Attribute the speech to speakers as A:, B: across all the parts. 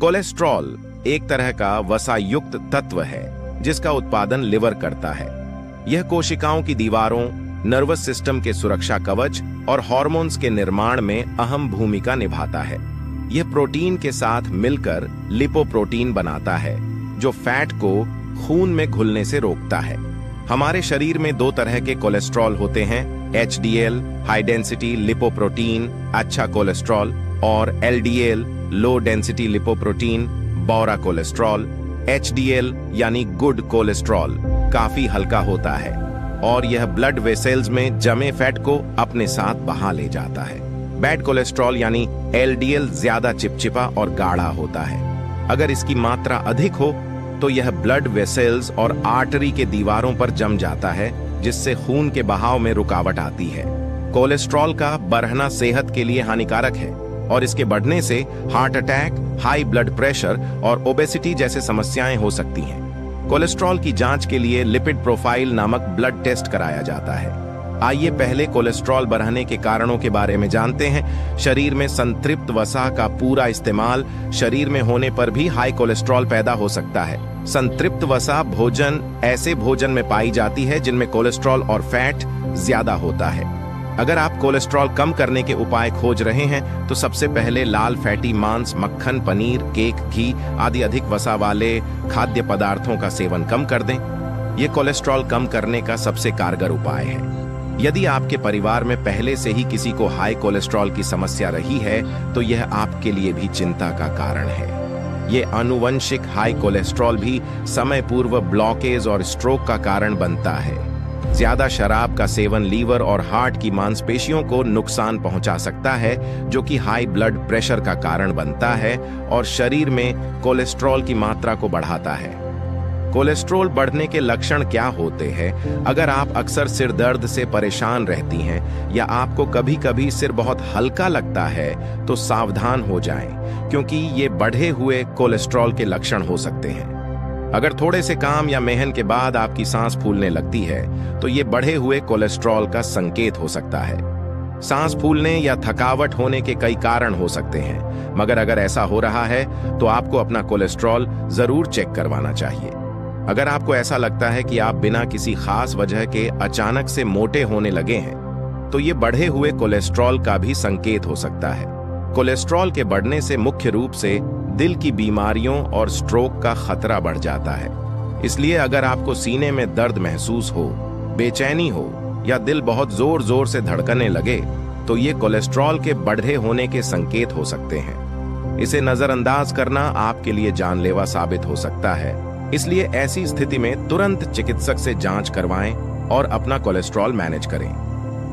A: Cholesterol एक तरह का वसायुक्त तत्व है जिसका उत्पादन लिवर करता है। यह कोशिकाओं की दीवारों, नर्वस सिस्टम के सुरक्षा कवच और हार्मोन्स के निर्माण में अहम भूमिका निभाता है। यह प्रोटीन के साथ मिलकर लिपोप्रोटीन बनाता है जो फैट को खून में घुलने से रोकता है। हमारे शरीर में दो तरह के कोलेस्ट्रॉल होते हैं, HDL हाई डेंसिटी लिपोप्रोटीन अच्छा कोलेस्ट्रॉल और LDL लो डेंसिटी लिपोप्रोटीन बुरा कोलेस्ट्रॉल। HDL यानी गुड कोलेस्ट्रॉल काफी हल्का होता है और यह ब्लड वेसल्स में जमे फैट को अपने साथ बहा ले जाता है। बैड कोलेस्ट्रॉल यानी LDL ज्यादा चिपचिपा और गाढ़ा होता है। अगर इसकी मात्रा अधिक हो तो यह ब्लड वेसल्स और आर्टरी के दीवारों पर जम जाता है जिससे खून के बहाव में रुकावट आती है। कोलेस्ट्रॉल का बढ़ना सेहत के लिए हानिकारक है और इसके बढ़ने से heart attack, high blood pressure और ओबेसिटी जैसे समस्याएं हो सकती हैं। कोलेस्ट्रॉल की जांच के लिए लिपिड प्रोफाइल नामक ब्लड टेस्ट कराया जाता है। आइए पहले कोलेस्ट्रॉल बढ़ने के कारणों के बारे में जानते हैं। शरीर में संतृप्त वसा का पूरा इस्तेमाल शरीर में होने पर भी हाई कोलेस्ट्रॉल पैदा हो सकता है। संतृप्त वसा भोजन ऐसे भोजन में पाई जाती है जिनमें कोलेस्ट्रॉल और फैट ज्यादा होता है। अगर आप कोलेस्ट्रॉल कम करने के उपाय खोज रहे हैं तो सबसे पहले लाल फैटी मांस, मक्खन, पनीर, केक, घी आदि अधिक वसा वाले खाद्य पदार्थों का सेवन कम कर दें। ये कोलेस्ट्रॉल कम करने का सबसे कारगर उपाय है। यदि आपके परिवार में पहले से ही किसी को हाई कोलेस्ट्रॉल की समस्या रही है तो यह आपके लिए भी चिंता का कारण है। ये आनुवंशिक हाई कोलेस्ट्रॉल भी समय पूर्व ब्लॉकेज और स्ट्रोक का कारण बनता है। ज्यादा शराब का सेवन लीवर और हार्ट की मांसपेशियों को नुकसान पहुंचा सकता है जो कि हाई ब्लड प्रेशर का कारण बनता है और शरीर में कोलेस्ट्रॉल की मात्रा को बढ़ाता है। कोलेस्ट्रॉल बढ़ने के लक्षण क्या होते हैं? अगर आप अक्सर सिर दर्द से परेशान रहती हैं या आपको कभी-कभी सिर बहुत हल्का लगता है तो सावधान हो जाएं, क्योंकि ये बढ़े हुए कोलेस्ट्रॉल के लक्षण हो सकते हैं। अगर थोड़े से काम या मेहनत के बाद आपकी सांस फूलने लगती है तो ये बढ़े हुए कोलेस्ट्रॉल का संकेत हो सकता है। सांस फूलने या थकावट होने के कई कारण हो सकते हैं, मगर अगर ऐसा हो रहा है तो आपको अपना कोलेस्ट्रॉल जरूर चेक करवाना चाहिए। अगर आपको ऐसा लगता है कि आप बिना किसी खास वजह के अचानक से मोटे होने लगे हैं तो ये बढ़े हुए कोलेस्ट्रॉल का भी संकेत हो सकता है। कोलेस्ट्रॉल के बढ़ने से मुख्य रूप से दिल की बीमारियों और स्ट्रोक का खतरा बढ़ जाता है। इसलिए अगर आपको सीने में दर्द महसूस हो, बेचैनी हो या दिल बहुत जोर जोर से धड़कने लगे तो ये कोलेस्ट्रॉल के बढ़े होने के संकेत हो सकते हैं। इसे नजरअंदाज करना आपके लिए जानलेवा साबित हो सकता है। इसलिए ऐसी स्थिति में तुरंत चिकित्सक से जांच करवाएं और अपना कोलेस्ट्रॉल मैनेज करें।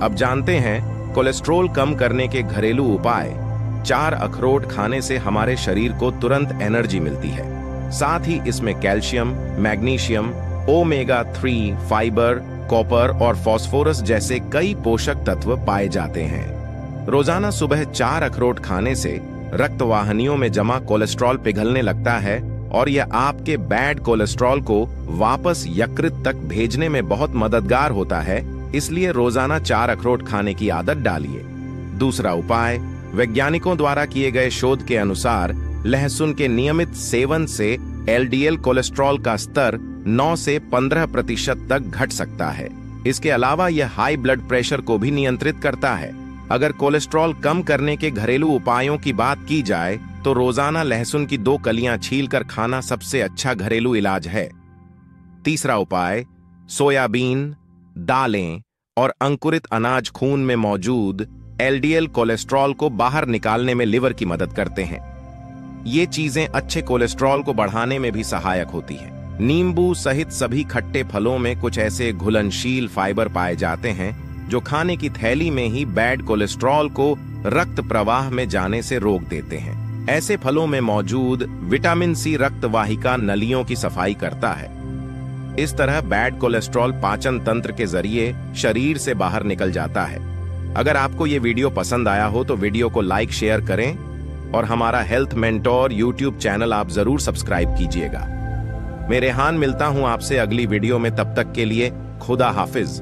A: अब जानते हैं कोलेस्ट्रॉल कम करने के घरेलू उपाय। 4 अखरोट खाने से हमारे शरीर को तुरंत एनर्जी मिलती है। साथ ही इसमें calcium, magnesium, omega 3, fibre, copper और फास्फोरस जैसे कई पोषक तत्व पाए जाते हैं। रोजाना सुबह 4 अखरोट खाने से रक्तवाहिनियों में जमा कोलेस्ट्रॉल पिघलने लगता है और यह आपके बैड कोलेस्ट्रॉल को वापस यकृत तक भेजने में बहुत मददगार होता है। इसलिए रोजाना 4 अखरोट खाने की आदत डालिए। दूसरा उपाय, वैज्ञानिकों द्वारा किए गए शोध के अनुसार लहसुन के नियमित सेवन से LDL कोलेस्ट्रॉल का स्तर 9 से 15% तक घट सकता है। इसके अलावा यह हाई ब्लड प्रेशर को भी नियंत्रित करता है। अगर कोलेस्ट्रॉल कम करने के घरेलू उपायों की बात की जाए तो रोजाना लहसुन की 2 कलियां छीलकर खाना सबसे अच्छा घरेलू इलाज है। तीसरा उपाय, सोयाबीन, दालें और अंकुरित अनाज खून में मौजूद LDL कोलेस्ट्रॉल को बाहर निकालने में लिवर की मदद करते हैं। ये चीजें अच्छे कोलेस्ट्रॉल को बढ़ाने में भी सहायक होती हैं। नींबू सहित सभी खट्टे फलों में कुछ ऐसे घुलनशील फाइबर पाए जाते हैं जो खाने की थैली में ही बैड कोलेस्ट्रॉल को रक्त प्रवाह में जाने से रोक देते हैं। ऐसे फलों में मौजूद विटामिन सी रक्त वाहिका नलियों की सफाई करता है। इस तरह बैड कोलेस्ट्रॉल पाचन तंत्र के जरिए शरीर से बाहर निकल जाता है। अगर आपको ये वीडियो पसंद आया हो तो वीडियो को लाइक, शेयर करें और हमारा हेल्थ मेंटोर यूट्यूब चैनल आप जरूर सब्सक्राइब कीजिएगा। मैं रेहान मिलता हूं आपसे अगली वीडियो में। तब तक के लिए खुदा हाफिज।